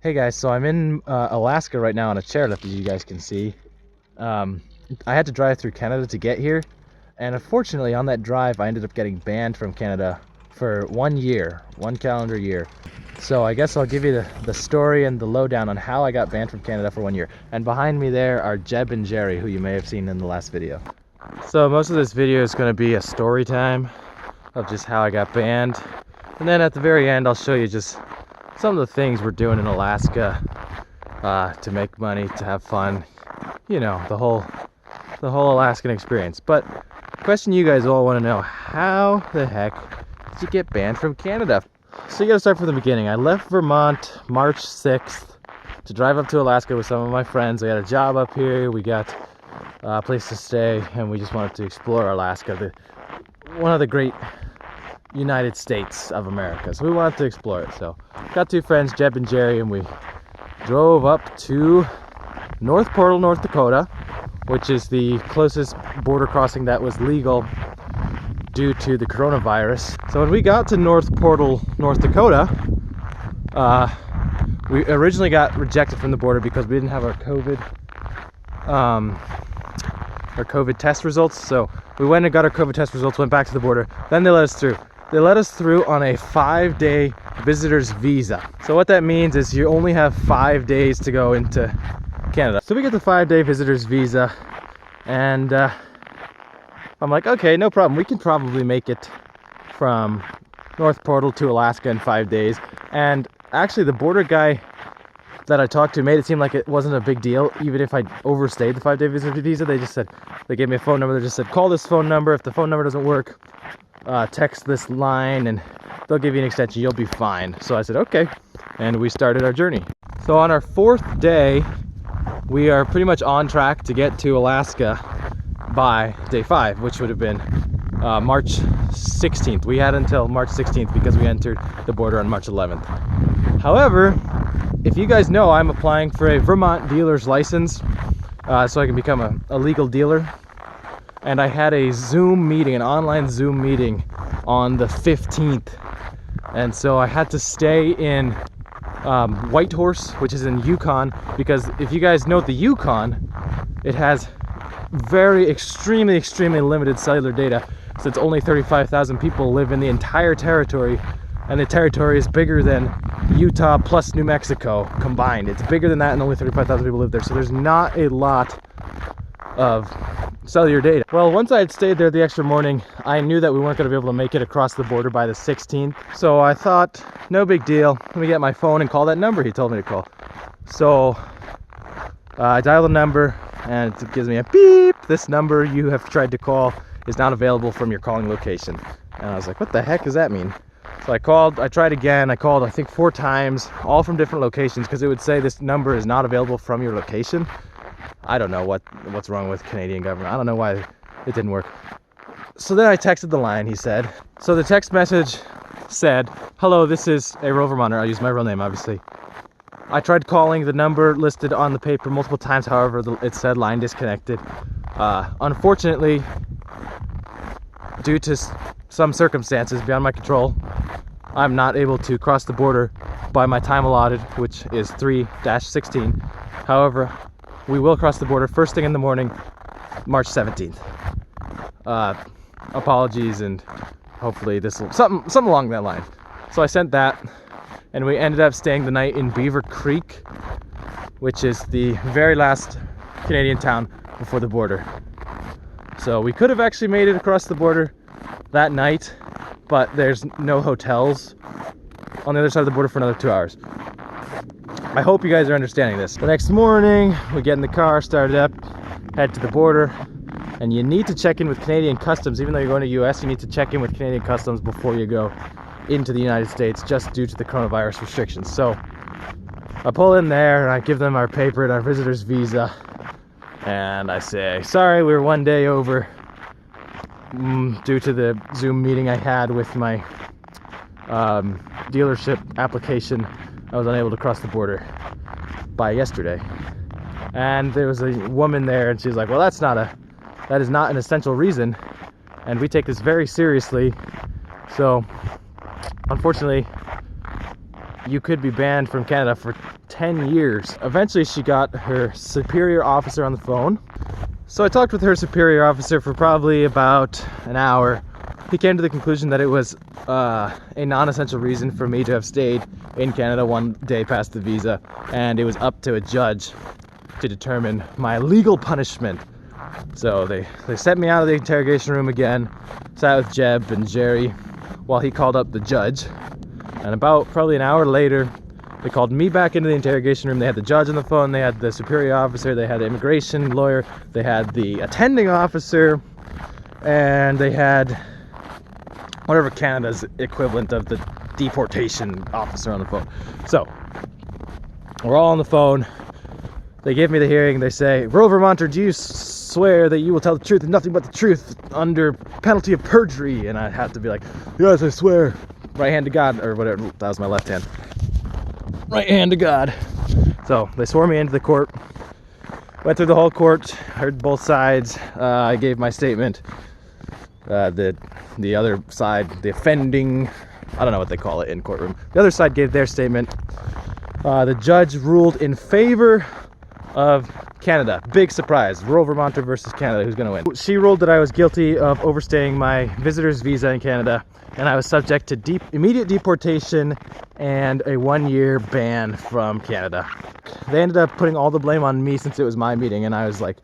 Hey guys, so I'm in Alaska right now on a chairlift, as you guys can see. I had to drive through Canada to get here, and unfortunately on that drive I ended up getting banned from Canada for 1 year, 1 calendar year. So I guess I'll give you the story and the lowdown on how I got banned from Canada for 1 year. And behind me there are Jeb and Jerry, who you may have seen in the last video. So most of this video is going to be a story time of just how I got banned, and then at the very end I'll show you just some of the things we're doing in Alaska to make money, to have fun, you know, the whole Alaskan experience. But the question you guys all want to know, how the heck did you get banned from Canada? So you got to start from the beginning. I left Vermont March 6th to drive up to Alaska with some of my friends. We had a job up here, we got a place to stay, and we just wanted to explore Alaska, one of the great United States of America. So we wanted to explore it. So got two friends, Jeb and Jerry, and we drove up to North Portal, North Dakota, which is the closest border crossing that was legal due to the coronavirus. So when we got to North Portal, North Dakota, we originally got rejected from the border because we didn't have our COVID test results. So we went and got our COVID test results, went back to the border, then they let us through. They let us through on a 5-day visitor's visa. So what that means is you only have 5 days to go into Canada. So we get the 5-day visitor's visa, and I'm like, okay, no problem. We can probably make it from North Portal to Alaska in 5 days. And actually the border guy that I talked to made it seem like it wasn't a big deal, even if I overstayed the 5-day visitor visa. They gave me a phone number. They just said, call this phone number. If the phone number doesn't work, text this line and they'll give you an extension, you'll be fine. So I said okay, and we started our journey. So on our 4th day, we are pretty much on track to get to Alaska by day 5, which would have been March 16th. We had until March 16th because we entered the border on March 11th. However, if you guys know, I'm applying for a Vermont dealer's license so I can become a legal dealer. And I had a Zoom meeting, an online Zoom meeting on the 15th. And so I had to stay in Whitehorse, which is in Yukon, because if you guys know the Yukon, it has extremely limited cellular data, since only 35,000 people live in the entire territory, and the territory is bigger than Utah plus New Mexico combined. It's bigger than that, and only 35,000 people live there, so there's not a lot of cellular data. Well, once I had stayed there the extra morning, I knew that we weren't going to be able to make it across the border by the 16th. So I thought, no big deal. Let me get my phone and call that number he told me to call. So I dial the number and it gives me a beep. This number you have tried to call is not available from your calling location. And I was like, what the heck does that mean? So I tried again. I called, I think 4 times, all from different locations, because it would say this number is not available from your location. I don't know what's wrong with Canadian government. I don't know why it didn't work. So then I texted the line, he said. So the text message said, hello, this is a rural Vermonter. I'll use my real name, obviously. I tried calling the number listed on the paper multiple times. However, it said line disconnected. Unfortunately, due to some circumstances beyond my control, I'm not able to cross the border by my time allotted, which is 3-16. However, we will cross the border first thing in the morning, March 17th. Apologies, and hopefully this will something along that line. So I sent that, and we ended up staying the night in Beaver Creek, which is the very last Canadian town before the border. So we could have actually made it across the border that night, but there's no hotels on the other side of the border for another 2 hours. I hope you guys are understanding this. The next morning, we get in the car, start it up, head to the border, and you need to check in with Canadian Customs. Even though you're going to US, you need to check in with Canadian Customs before you go into the United States, just due to the coronavirus restrictions. So I pull in there and I give them our paper and our visitor's visa, and I say, sorry, we're 1 day over due to the Zoom meeting I had with my dealership application. I was unable to cross the border by yesterday. And there was a woman there, and she's like, well, that is not an essential reason, and we take this very seriously. So unfortunately, you could be banned from Canada for 10 years. Eventually she got her superior officer on the phone. So I talked with her superior officer for probably about an hour. He came to the conclusion that it was a non-essential reason for me to have stayed in Canada one day past the visa, and it was up to a judge to determine my legal punishment. So they sent me out of the interrogation room again, sat with Jeb and Jerry while he called up the judge, and about probably an hour later they called me back into the interrogation room. They had the judge on the phone, they had the superior officer, they had the immigration lawyer, they had the attending officer, and they had whatever Canada's equivalent of the deportation officer on the phone. So we're all on the phone. They give me the hearing. They say, "Rural Vermonter, do you swear that you will tell the truth and nothing but the truth under penalty of perjury?" And I had to be like, "Yes, I swear. Right hand to God," or whatever. That was my left hand. Right hand to God. So they swore me into the court. Went through the whole court, heard both sides. I gave my statement. The other side, the offending, I don't know what they call it in courtroom. The other side gave their statement. The judge ruled in favor of Canada. Big surprise. Rural Vermonter versus Canada. Who's gonna win? She ruled that I was guilty of overstaying my visitor's visa in Canada, and I was subject to immediate deportation and a 1-year ban from Canada. They ended up putting all the blame on me since it was my meeting, and I was like,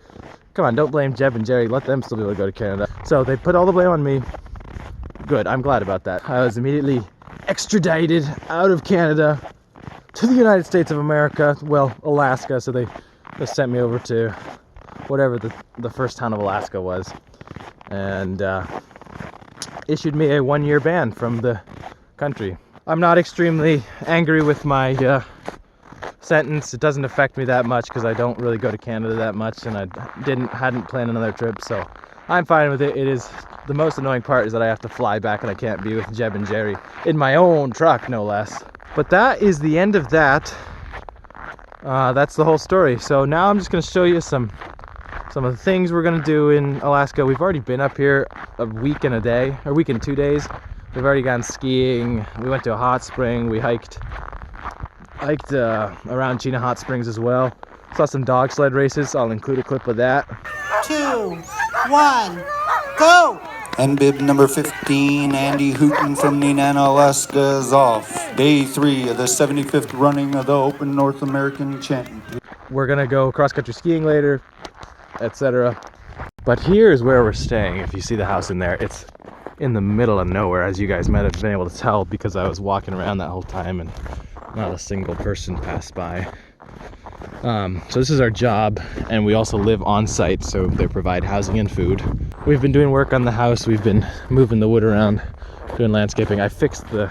come on, don't blame Jeb and Jerry. Let them still be able to go to Canada. So they put all the blame on me. Good. I'm glad about that. I was immediately extradited out of Canada to the United States of America. Well, Alaska. So they sent me over to whatever the first town of Alaska was, and issued me a 1-year ban from the country. I'm not extremely angry with my sentence. It doesn't affect me that much because I don't really go to Canada that much, and I hadn't planned another trip, so I'm fine with it. It is the most annoying part is that I have to fly back and I can't be with Jeb and Jerry in my own truck, no less. But that is the end of that. That's the whole story. So now I'm just going to show you some of the things we're going to do in Alaska. We've already been up here a week and 2 days. We've already gone skiing. We went to a hot spring. We hiked around Chena Hot Springs as well. Saw some dog sled races. I'll include a clip of that. 2, 1, go! And bib number 15, Andy Hooten from Nenana, Alaska is off. Day 3 of the 75th running of the Open North American Championship. We're gonna go cross-country skiing later, etc. But here's where we're staying. If you see the house in there, it's in the middle of nowhere, as you guys might have been able to tell because I was walking around that whole time and not a single person passed by. So this is our job, and we also live on site, so they provide housing and food. We've been doing work on the house. We've been moving the wood around, doing landscaping. I fixed the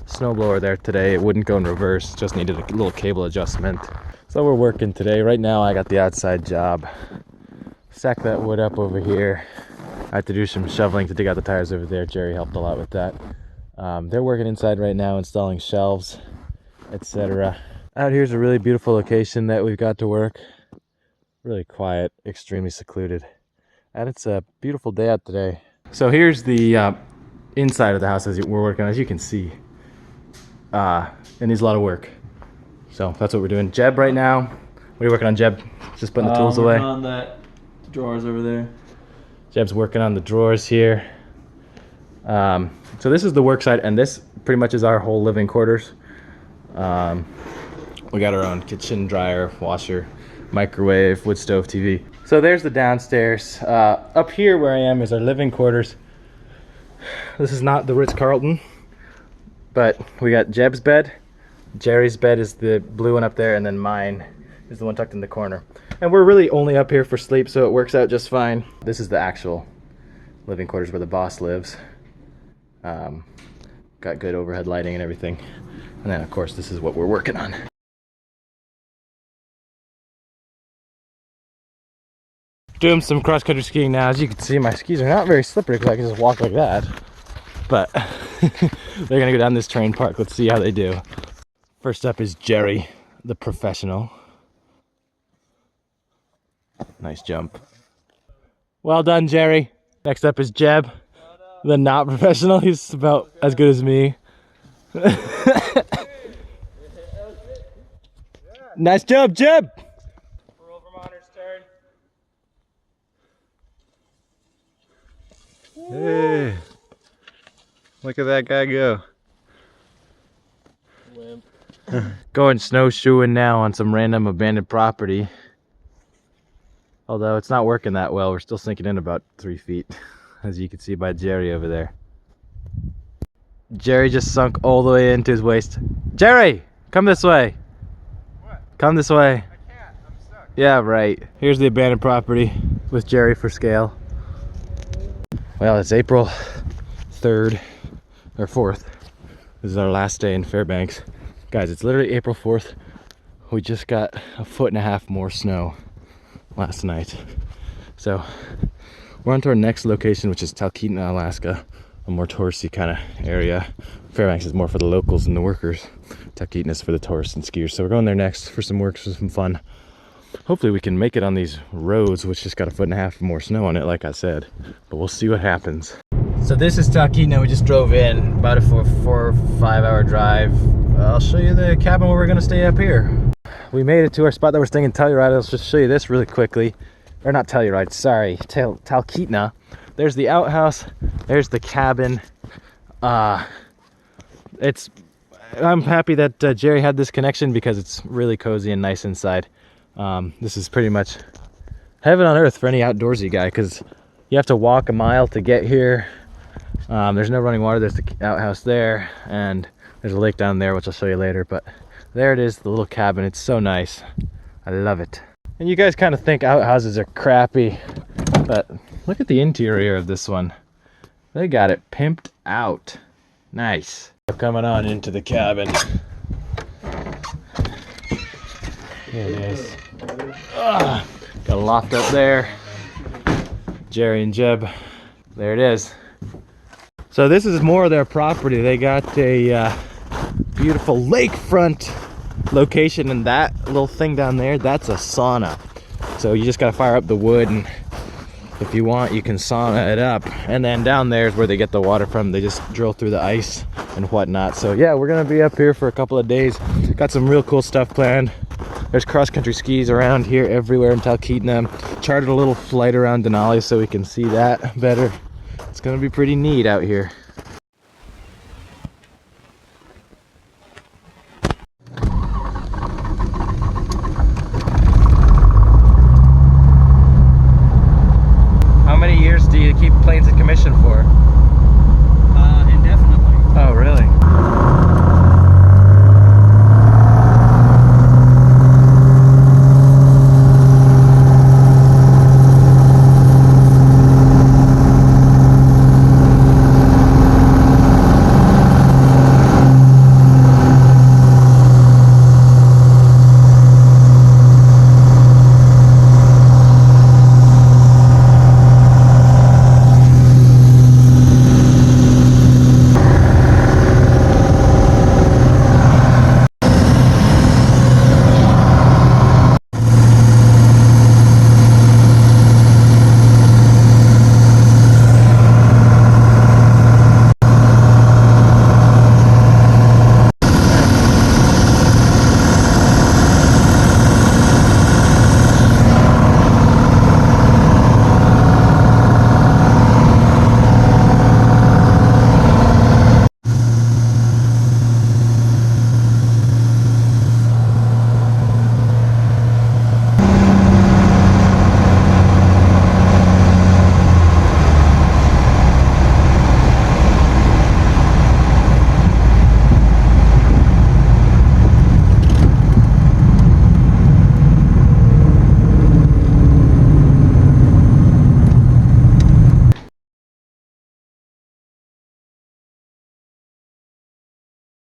snowblower there today. It wouldn't go in reverse, just needed a little cable adjustment. So we're working today. Right now I got the outside job. Stack that wood up over here. I had to do some shoveling to dig out the tires over there. Jerry helped a lot with that. They're working inside right now, installing shelves, etc. Out here's a really beautiful location that we've got to work. Really quiet, extremely secluded. And it's a beautiful day out today. So here's the inside of the house as we're working, as you can see. It needs a lot of work. So that's what we're doing. Jeb right now. What are you working on, Jeb? Just putting the tools away? On that drawers over there. Jeb's working on the drawers here. So this is the work site, and this pretty much is our whole living quarters. We got our own kitchen, dryer, washer, microwave, wood stove, TV. So there's the downstairs. Up here where I am is our living quarters. This is not the Ritz-Carlton, but we got Jeb's bed. Jerry's bed is the blue one up there, and then mine is the one tucked in the corner. And we're really only up here for sleep, so it works out just fine. This is the actual living quarters where the boss lives. Got good overhead lighting and everything. And then of course this is what we're working on. Doing some cross-country skiing now. As you can see, my skis are not very slippery because I can just walk like that. But they're gonna go down this terrain park. Let's see how they do. First up is Jerry, the professional. Nice jump. Well done, Jerry. Next up is Jeb, the not professional. He's about as good as me. Nice job, Jeb. Roll Vermonter's turn. Hey, look at that guy go. Going snowshoeing now on some random abandoned property. Although it's not working that well, we're still sinking in about 3 feet, as you can see by Jerry over there. Jerry just sunk all the way into his waist. Jerry, come this way. What? Come this way. I can't, I'm stuck. Yeah, right. Here's the abandoned property with Jerry for scale. Well, it's April 3rd or 4th. This is our last day in Fairbanks. Guys, it's literally April 4th. We just got 1.5 feet more snow last night. So we're on to our next location, which is Talkeetna, Alaska, a more touristy kind of area. Fairbanks is more for the locals and the workers. Talkeetna is for the tourists and skiers. So we're going there next for some work, for some fun. Hopefully we can make it on these roads, which just got 1.5 feet more snow on it, like I said. But we'll see what happens. So this is Talkeetna. We just drove in, about a 4 or 5 hour drive. I'll show you the cabin where we're gonna stay up here. We made it to our spot that we're staying in Telluride. I'll just show you this really quickly. Or not Telluride, sorry, Talkeetna. There's the outhouse, there's the cabin. I'm happy that Jerry had this connection because it's really cozy and nice inside. This is pretty much heaven on earth for any outdoorsy guy, because you have to walk a mile to get here. There's no running water. There's the outhouse there, and there's a lake down there, which I'll show you later. But there it is, the little cabin. It's so nice. I love it. And you guys kind of think outhouses are crappy, but look at the interior of this one. They got it pimped out. Nice. Coming on into the cabin. Here it is. Got a loft up there. Jerry and Jeb. There it is. So this is more of their property. They got a beautiful lakefront location, and that little thing down there, that's a sauna. So you just gotta fire up the wood, and if you want, you can sauna it up. And then down there is where they get the water from. They just drill through the ice and whatnot. So yeah, we're gonna be up here for a couple of days. Got some real cool stuff planned. There's cross-country skis around here everywhere in Talkeetna. Chartered a little flight around Denali so we can see that better. It's gonna be pretty neat out here. How many years do you keep planes in commission for?